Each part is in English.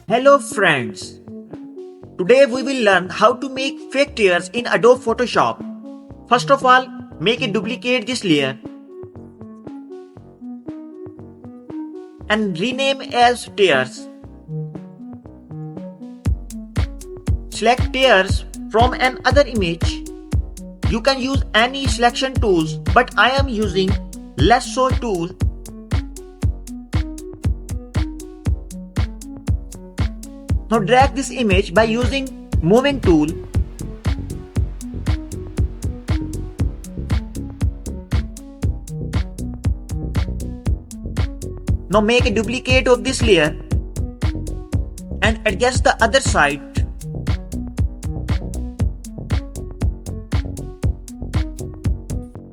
Hello friends, today we will learn how to make fake tears in Adobe Photoshop. First of all, make a duplicate this layer and rename as tears. Select tears from another image. You can use any selection tools, but I am using lasso tool. Now drag this image by using moving tool. Now make a duplicate of this layer and adjust the other side.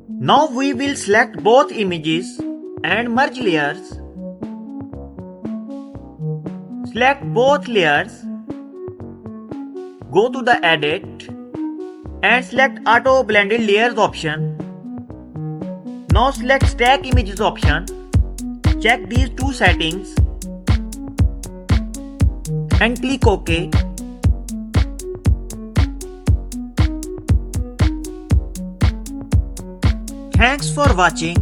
Now we will select both images and merge layers. Select both layers, go to the edit and select auto blended layers option. Now select stack images option, check these two settings and click OK. Thanks for watching.